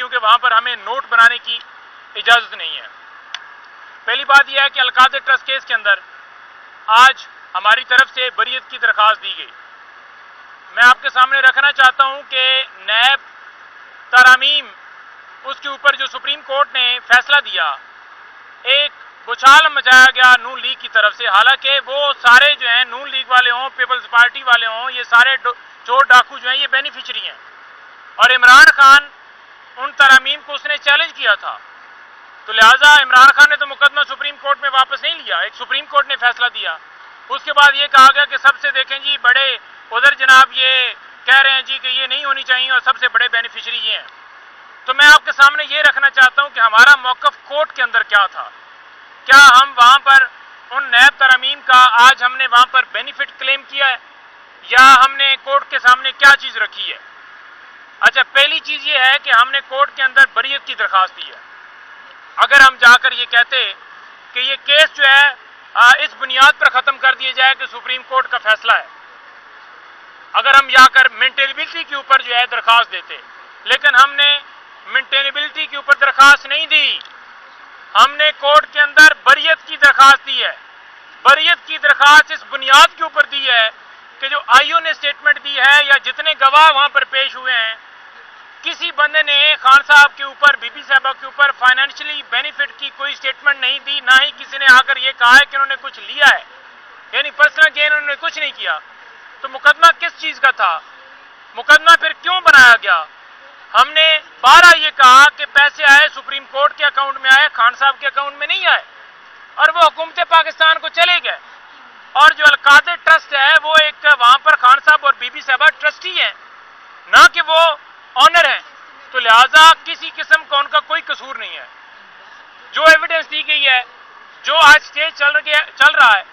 کیونکہ وہاں پر ہمیں نوٹ بنانے کی اجازت نہیں ہے۔ پہلی بات یہ ہے کہ القادر ٹرسٹ کیس کے اندر آج ہماری طرف سے بریت کی درخواست دی گئی۔ میں آپ کے سامنے رکھنا چاہتا ہوں کہ نیب ترامیم اس کے اوپر جو سپریم کورٹ نے فیصلہ دیا، ایک بچھال مچایا گیا نون لیگ کی طرف سے، حالانکہ وہ سارے جو ہیں نون لیگ والے ہوں، پیپلز پارٹی والے ہوں، یہ سارے چور ڈاکو جو ہیں یہ بینیفیشری ہیں، اور عمران خان ان ترامیم کو اس نے چیلنج کیا تھا، تو لہٰذا عمران خان نے تو مقدمہ سپریم کورٹ میں واپس نہیں لیا، ایک سپریم کورٹ نے فیصلہ دیا۔ اس کے بعد یہ کہا گیا کہ سب سے دیکھیں جی بڑے ادھر جناب یہ کہہ رہے ہیں جی کہ یہ نہیں ہونی چاہیے اور سب سے بڑے بینیفیشری یہ ہیں۔ تو میں آپ کے سامنے یہ رکھنا چاہتا ہوں کہ ہمارا موقف کورٹ کے اندر کیا تھا، کیا ہم وہاں پر ان نیب ترامیم کا آج ہم نے وہاں پر بینیفٹ کلیم کیا ہے، یا ہم نے کورٹ کے سامنے کیا چیز رکھی ہے؟ اچھا، پہلی چیز یہ ہے کہ ہم نے کورٹ کے اندر بریت کی درخواست دی ہے۔ اگر ہم جا کر یہ کہتے کہ یہ کیس جو ہے اس بنیاد پر ختم کر دیا جائے کہ سپریم کورٹ کا فیصلہ ہے، اگر ہم جا کر مینٹینیبلٹی کے اوپر جو ہے درخواست دیتے، لیکن ہم نے مینٹینیبلٹی کے اوپر درخواست نہیں دی، ہم نے کورٹ کے اندر بریت کی درخواست دی ہے۔ بریت کی درخواست اس بنیاد کے اوپر دی ہے کہ جو آئیو نے سٹیٹمنٹ دی ہے یا جتنے گواہ وہاں پر پیش ہوئے ہیں، کسی بندے نے خان صاحب کے اوپر، بی بی صاحبہ کے اوپر فائنینشلی بینیفٹ کی کوئی سٹیٹمنٹ نہیں دی، نہ ہی کسی نے آ کر یہ کہا ہے کہ انہوں نے کچھ لیا ہے، یعنی پرسنل گین انہوں نے کچھ نہیں کیا۔ تو مقدمہ کس چیز کا تھا؟ مقدمہ پھر کیوں بنایا گیا؟ ہم نے بارہ یہ کہا کہ پیسے آئے سپریم کورٹ کے اکاؤنٹ میں آئے، خان صاحب کے اکاؤنٹ میں نہیں آئے، اور وہ حکومت پاکستان کو چلے گئے، اور جو القادر ٹرسٹ ہے وہ ایک وہاں پر خان صاحب اور بی بی صاحبہ ٹرسٹی ہیں، نہ کہ وہ آنر ہیں، تو لہٰذا کسی قسم کا ان کا کوئی قصور نہیں ہے۔ جو ایویڈنس دی گئی ہے، جو آج سٹیج چل رہا ہے،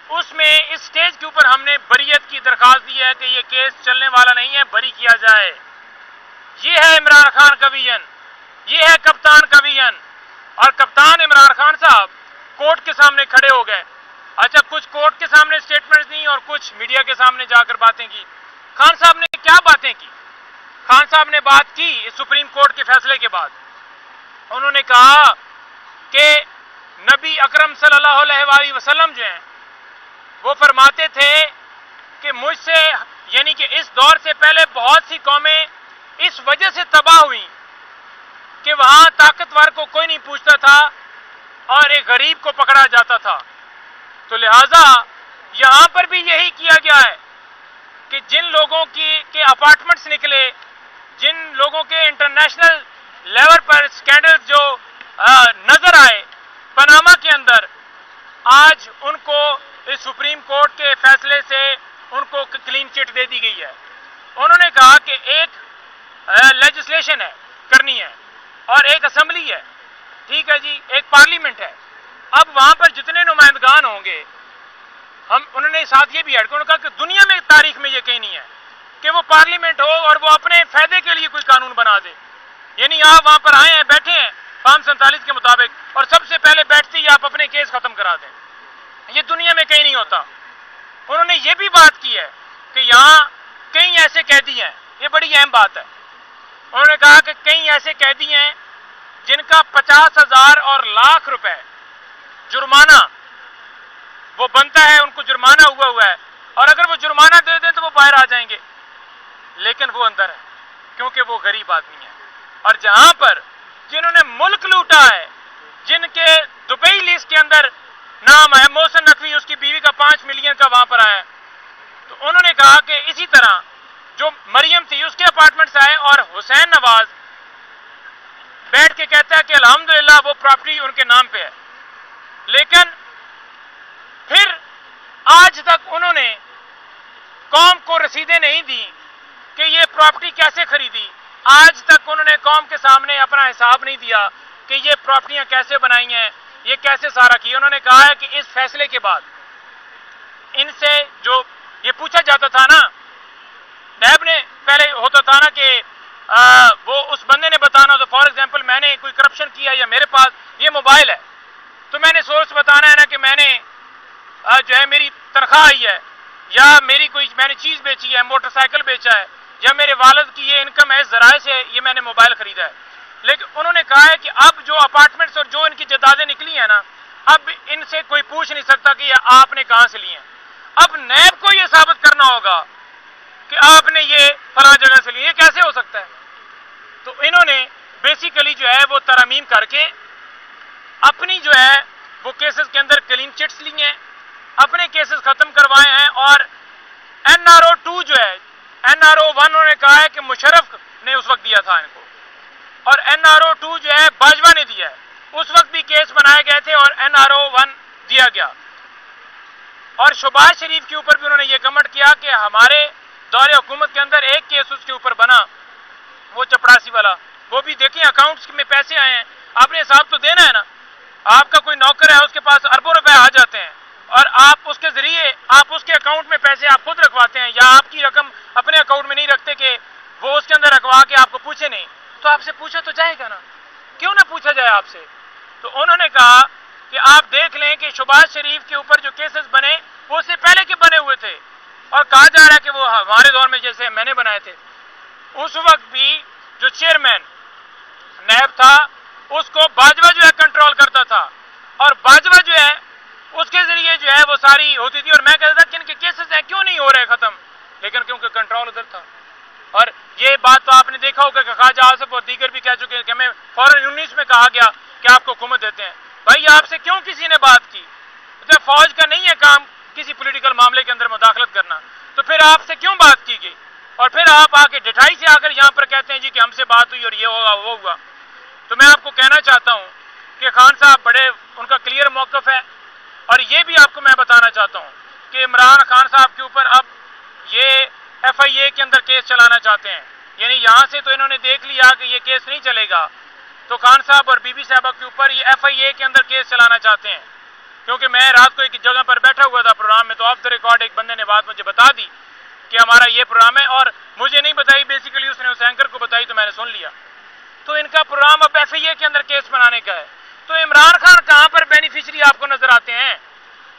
اس میں اس سٹیج کے اوپر ہم نے بریت کی درخواست دی ہے کہ یہ کیس چلنے والا نہیں ہے، بری کیا جائے۔ یہ ہے عمران خان کا ویژن، یہ ہے کپتان کا ویژن، اور کپتان عمران خان صاحب کورٹ کے سامنے کھڑے ہو گئے۔ اچھا، کچھ کورٹ کے سامنے سٹیٹمنٹس دی اور کچھ میڈیا کے سامنے جا کر باتیں کی۔ خان صاحب نے کیا باتیں کی؟ خان صاحب نے بات کی اس سپریم کورٹ کے فیصلے کے بعد، انہوں نے کہا کہ نبی اکرم صلی اللہ علیہ وآلہ وسلم جو ہیں وہ فرماتے تھے کہ مجھ سے، یعنی کہ اس دور سے پہلے بہت سی قومیں اس وجہ سے تباہ ہوئیں کہ وہاں طاقتور کو کوئی نہیں پوچھتا تھا اور ایک غریب کو پکڑا جاتا تھا، تو لہٰذا یہاں پر بھی یہی کیا گیا ہے کہ جن لوگوں کے اپارٹمنٹس نکلے، جن لوگوں کے انٹرنیشنل لیول پر سکینڈل جو نظر آئے پاناما کے اندر، آج ان کو اس سپریم کورٹ کے فیصلے سے ان کو کلین چٹ دے دی گئی ہے۔ انہوں نے کہا کہ ایک لیجسلیشن ہے کرنی ہے اور ایک اسمبلی ہے، ٹھیک ہے جی، ایک پارلیمنٹ ہے، اب وہاں پر جتنے نمائندگان ہوں گے، انہوں نے ساتھ یہ بھی ایڈ کیا کہ دنیا میں تاریخ میں یہ کہیں نہیں ہے کہ وہ پارلیمنٹ ہو اور وہ اپنے فائدے کے لیے کوئی قانون بنا دے، یعنی آپ وہاں پر آئے ہیں، بیٹھے ہیں فارم 47 کے مطابق، اور سب سے پہلے بیٹھتے ہی آپ اپنے کیس ختم کرا دیں، یہ دنیا میں کہیں نہیں ہوتا۔ انہوں نے یہ بھی بات کی ہے کہ یہاں کئی ایسے قیدی ہیں، یہ بڑی اہم بات ہے، انہوں نے کہا کہ کئی ایسے قیدی ہیں جن کا 50,000 اور لاکھ روپے جرمانہ وہ بنتا ہے، ان کو جرمانہ ہوا ہے، اور اگر وہ جرمانہ دے دیں تو وہ باہر آ جائیں گے، لیکن وہ اندر ہے کیونکہ وہ غریب آدمی ہے۔ اور جہاں پر جنہوں نے ملک لوٹا ہے، جن کے دبئی لیسٹ کے اندر نام ہے، محسن نقوی اس کی بیوی کا 5 ملین کا وہاں پر آیا، تو انہوں نے کہا کہ اسی طرح جو مریم تھی اس کے اپارٹمنٹس آئے، اور حسین نواز بیٹھ کے کہتا ہے کہ الحمدللہ وہ پراپرٹی ان کے نام پہ ہے، لیکن پھر آج تک انہوں نے قوم کو رسیدیں نہیں دی کہ یہ پراپرٹی کیسے خریدی، آج تک انہوں نے قوم کے سامنے اپنا حساب نہیں دیا کہ یہ پراپرٹیاں کیسے بنائی ہیں، یہ کیسے سارا کی۔ انہوں نے کہا ہے کہ اس فیصلے کے بعد ان سے جو یہ پوچھا جاتا تھا نا، نیب نے پہلے ہوتا تھا نا کہ وہ اس بندے نے بتانا، تو فار ایگزامپل میں نے کوئی کرپشن کیا یا میرے پاس یہ موبائل ہے تو میں نے سورس بتانا ہے نا کہ میں نے جو ہے میری تنخواہ آئی ہے، یا میری کوئی میں نے چیز بیچی ہے، موٹر سائیکل بیچا ہے، یا میرے والد کی یہ انکم ہے، اس ذرائع سے یہ میں نے موبائل خریدا ہے۔ لیکن انہوں نے کہا ہے کہ اب جو اپارٹمنٹس اور جو ان کی جائیدادیں نکلی ہیں نا، اب ان سے کوئی پوچھ نہیں سکتا کہ یہ آپ نے کہاں سے لی ہیں۔ اب نیب کو یہ ثابت کرنا ہوگا کہ آپ نے یہ فلاں جگہ سے لی، یہ کیسے ہو سکتا ہے؟ تو انہوں نے بیسیکلی جو ہے وہ ترامیم کر کے اپنی جو ہے وہ کیسز کے اندر کلین چٹس لی ہیں، اپنے کیسز ختم کروائے ہیں، اور NRO 2 جو ہے، NRO 1 انہوں نے کہا ہے کہ مشرف نے اس وقت دیا تھا ان کو، اور NRO 2 جو ہے باجوہ نے دیا ہے، اس وقت بھی کیس بنائے گئے تھے اور NRO 1 دیا گیا۔ اور شہباز شریف کے اوپر بھی انہوں نے یہ کمنٹ کیا کہ ہمارے دور حکومت کے اندر ایک کیس اس کے اوپر بنا، وہ چپڑاسی والا، وہ بھی دیکھیں اکاؤنٹس میں پیسے آئے ہیں، آپ نے حساب تو دینا ہے نا۔ آپ کا کوئی نوکر ہے، اس کے پاس اربوں روپے آ جاتے ہیں، اور آپ اس کے ذریعے آپ اس کے اکاؤنٹ میں پیسے آپ خود رکھواتے ہیں، یا آپ کی رقم اپنے اکاؤنٹ میں نہیں رکھتے کہ وہ اس کے اندر رکھوا کے آپ کو پوچھے نہیں، تو آپ سے پوچھا تو جائے گا نا، کیوں نہ پوچھا جائے آپ سے؟ تو انہوں نے کہا کہ آپ دیکھ لیں کہ شہباز شریف کے اوپر جو کیسز بنے وہ اس سے پہلے کے بنے ہوئے تھے، اور کہا جا رہا ہے کہ وہ ہمارے دور میں جیسے میں نے بنائے تھے۔ اس وقت بھی جو چیئرمین نیب تھا اس کو باجوہ جو ہے کنٹرول کرتا تھا، اور باجوہ جو ہے اس کے ذریعے جو ہے وہ ساری ہوتی تھی، اور میں کہتا تھا کہ ان کے کیسز ہیں کیوں نہیں ہو رہے ختم، لیکن کیونکہ کنٹرول ادھر تھا۔ اور یہ بات تو آپ نے دیکھا ہوگا کہ خواجہ آصف اور دیگر بھی کہہ چکے ہیں کہ ہمیں فوراً 19 میں کہا گیا کہ آپ کو حکومت دیتے ہیں۔ بھائی آپ سے کیوں کسی نے بات کی؟ جب فوج کا نہیں ہے کام کسی پولیٹیکل معاملے کے اندر مداخلت کرنا، تو پھر آپ سے کیوں بات کی گئی؟ اور پھر آپ آ کے ڈٹھائی سے آ کر یہاں پر کہتے ہیں جی کہ ہم سے بات ہوئی اور یہ ہوگا وہ ہوا۔ تو میں آپ کو کہنا چاہتا ہوں کہ خان صاحب بڑے ان کا کلیئر موقف ہے، اور یہ بھی آپ کو میں بتانا چاہتا ہوں کہ عمران خان صاحب کے اوپر اب یہ FIA کے اندر کیس چلانا چاہتے ہیں، یعنی یہاں سے تو انہوں نے دیکھ لیا کہ یہ کیس نہیں چلے گا، تو خان صاحب اور بی بی صاحبہ کے اوپر یہ FIA کے اندر کیس چلانا چاہتے ہیں۔ کیونکہ میں رات کو ایک جگہ پر بیٹھا ہوا تھا پروگرام میں، تو آف دا ریکارڈ ایک بندے نے بات مجھے بتا دی کہ ہمارا یہ پروگرام ہے، اور مجھے نہیں بتائی، بیسیکلی اس نے اس اینکر کو بتائی تو میں نے سن لیا۔ تو ان کا پروگرام اب FIA کے اندر کیس بنانے کا ہے۔ تو عمران خان کہاں پر بینیفیشری آپ کو نظر آتے ہیں؟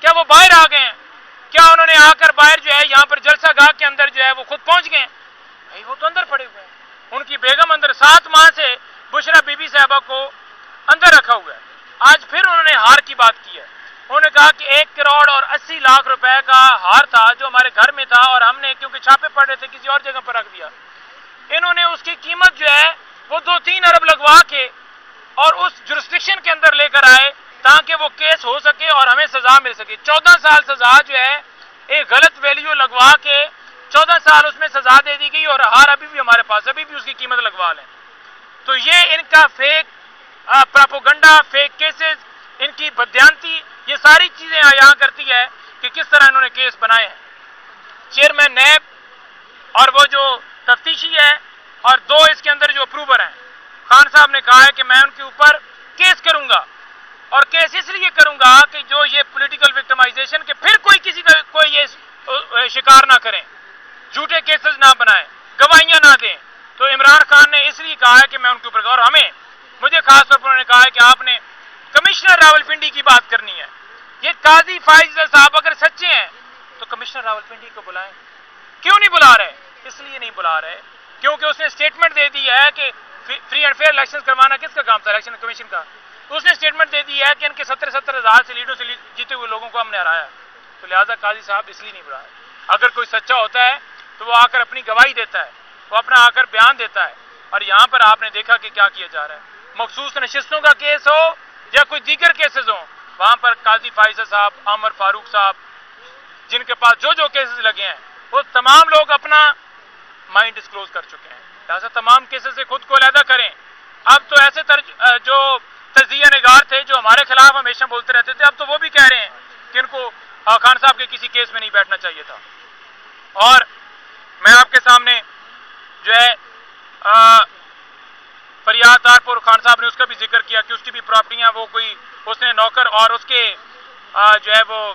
کیا وہ باہر آ گئے ہیں؟ کیا انہوں نے آ کر باہر جو ہے یہاں پر جلسہ گاہ کے اندر جو ہے وہ خود پہنچ گئے ہیں؟ بھائی وہ تو اندر پڑے ہوئے ہیں، ان کی بیگم اندر 7 ماہ سے بشرا بی بی صاحبہ کو اندر رکھا ہوا ہے۔ آج پھر انہوں نے ہار کی بات کی ہے، انہوں نے کہا کہ 1 کروڑ اور 80 لاکھ روپے کا ہار تھا جو ہمارے گھر میں تھا، اور ہم نے کیونکہ چھاپے پڑ رہے تھے کسی اور جگہ پر رکھ دیا۔ انہوں نے اس کی قیمت جو ہے وہ 2-3 ارب لگوا کے اور اس جورسڈکشن کے اندر لے کر آئے تاکہ وہ کیس ہو سکے اور ہمیں سزا مل سکے۔ 14 سال سزا جو ہے ایک غلط ویلیو لگوا کے 14 سال اس میں سزا دے دی گئی، اور ہار ابھی بھی ہمارے پاس، ابھی بھی اس کی قیمت لگوا لیں۔ تو یہ ان کا فیک پراپوگنڈا، فیک کیسز، ان کی بدیانتی، یہ ساری چیزیں یہاں کرتی ہے کہ کس طرح انہوں نے کیس بنائے ہیں۔ چیئرمین نیب اور وہ جو تفتیشی ہے اور 2 اس کے اندر جو اپروور ہیں، خان صاحب نے کہا ہے کہ میں ان کے اوپر کیس کروں گا، اور کیس اس لیے کروں گا کہ جو یہ پولیٹیکل وکٹمائزیشن کے پھر کوئی کسی کا کوئی یہ شکار نہ کریں، جھوٹے کیسز نہ بنائیں، گواہیاں نہ دیں۔ تو عمران خان نے اس لیے کہا ہے کہ میں ان کے اوپر، اور مجھے خاص طور پر انہوں نے کہا ہے کہ آپ نے کمشنر راولپنڈی کی بات کرنی ہے۔ یہ قاضی فائز صاحب اگر سچے ہیں تو کمشنر راولپنڈی کو بلائیں، کیوں نہیں بلا رہے؟ اس لیے نہیں بلا رہے کیونکہ اس نے اسٹیٹمنٹ دے دی ہے کہ فری اینڈ فیئر الیکشن کروانا کس کا کام تھا؟ الیکشن کمیشن کا۔ تو اس نے اسٹیٹمنٹ دے دی ہے کہ ان کے 70 ہزار سے لیڈروں سے جیتے ہوئے لوگوں کو ہم نے ہرایا، تو لہٰذا قاضی صاحب اس لیے نہیں بلا رہے۔ اگر کوئی سچا ہوتا ہے تو وہ آ کر اپنی گواہی دیتا ہے، وہ اپنا آ کر بیان دیتا ہے، اور یہاں پر آپ نے دیکھا کہ کیا کیا جا رہا ہے۔ مخصوص نشستوں کا کیس ہو یا کوئی دیگر کیسز ہوں، وہاں پر قاضی فائزہ صاحب، عامر فاروق صاحب، جن کے پاس جو کیسز لگے ہیں وہ تمام لوگ اپنا مائنڈ ڈسکلوز کر چکے ہیں، لہٰذا تمام کیسز سے خود کو علیحدہ کریں۔ اب تو ایسے جو تجزیہ نگار تھے جو ہمارے خلاف ہمیشہ بولتے رہتے تھے، اب تو وہ بھی کہہ رہے ہیں کہ ان کو خان صاحب کے کسی کیس میں نہیں بیٹھنا چاہیے تھا۔ اور میں آپ کے سامنے جو ہے فریاد تارپور خان صاحب نے اس کا بھی ذکر کیا کہ اس کی بھی پراپرٹیاں وہ کوئی اس نے نوکر اور اس کے جو ہے وہ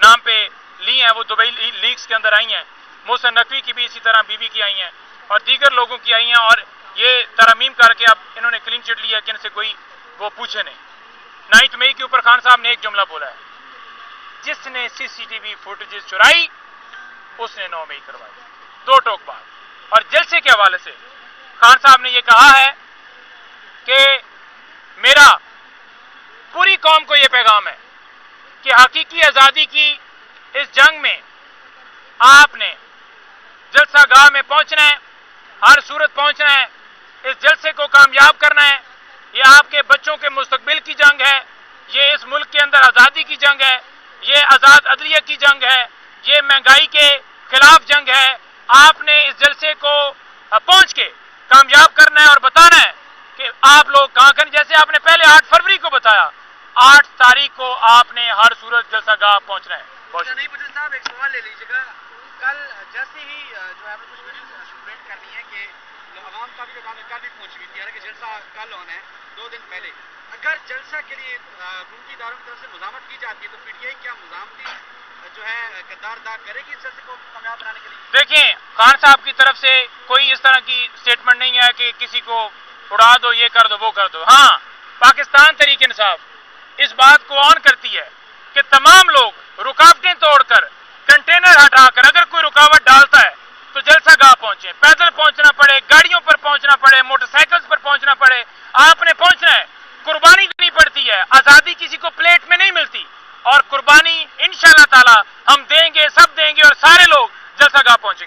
نام پہ لی ہیں، وہ دبئی لیگز کے اندر آئی ہیں۔ محسن نقوی کی بھی اسی طرح بیوی کی آئی ہیں اور دیگر لوگوں کی آئی ہیں، اور یہ ترمیم کر کے اب انہوں نے کلین چٹ لیا کہ ان سے کوئی وہ پوچھے نہیں۔ 9 مئی کے اوپر خان صاحب نے ایک جملہ بولا ہے، جس نے CCTV فوٹیجز چرائی اس نے 9 مئی کروائی، 2 ٹوک بات۔ اور جلسے کے حوالے سے خان صاحب نے یہ کہا ہے میرا پوری قوم کو یہ پیغام ہے کہ حقیقی آزادی کی اس جنگ میں آپ نے جلسہ گاہ میں پہنچنا ہے، ہر صورت پہنچنا ہے، اس جلسے کو کامیاب کرنا ہے۔ یہ آپ کے بچوں کے مستقبل کی جنگ ہے، یہ اس ملک کے اندر آزادی کی جنگ ہے، یہ آزاد عدلیہ کی جنگ ہے، یہ مہنگائی کے خلاف جنگ ہے۔ آپ نے اس جلسے کو پہنچ کے کامیاب کرنا ہے اور بتانا ہے کہ آپ لوگ کہاں کریں، جیسے آپ نے پہلے 8 فروری کو بتایا، 8 تاریخ کو آپ نے ہر صورت جلسہ گاہ پہنچنا ہے۔ بہت شکریہ۔ نہیں پٹیل صاحب، ایک سوال لے لیجیے گا، کل جیسے ہی جو ہے کچھ ویڈیوز شوٹ کرنی ہے کہ عوام کا بھی کام کل بھی پہنچ گئی تھی، حالانکہ جلسہ کل ہونا ہے 2 دن پہلے، اگر جلسہ کے لیے حکومتی اداروں کی طرف سے مزاحمت کی جاتی ہے تو پھر یہ کیا مزاحمتی جو ہے کردار ادا کرے گی اس جلسے کو کامیاب بنانے کے لیے؟ دیکھیں، خان صاحب کی طرف سے کوئی اس طرح کی سٹیٹمنٹ نہیں ہے کہ کسی کو اڑا دو، یہ کر دو، وہ کر دو۔ ہاں، پاکستان تحریک انصاف اس بات کو آن کرتی ہے کہ تمام لوگ رکاوٹیں توڑ کر، کنٹینر ہٹا کر، اگر کوئی رکاوٹ ڈالتا ہے تو جلسہ گاہ پہنچے، پیدل پہنچنا پڑے، گاڑیوں پر پہنچنا پڑے، موٹر سائیکلز پر پہنچنا پڑے، آپ نے پہنچنا ہے۔ قربانی دینی پڑتی ہے، آزادی کسی کو پلیٹ میں نہیں ملتی، اور قربانی انشاءاللہ تعالی ہم دیں گے، سب دیں گے، اور سارے لوگ جلسہ گاہ پہنچیں گے۔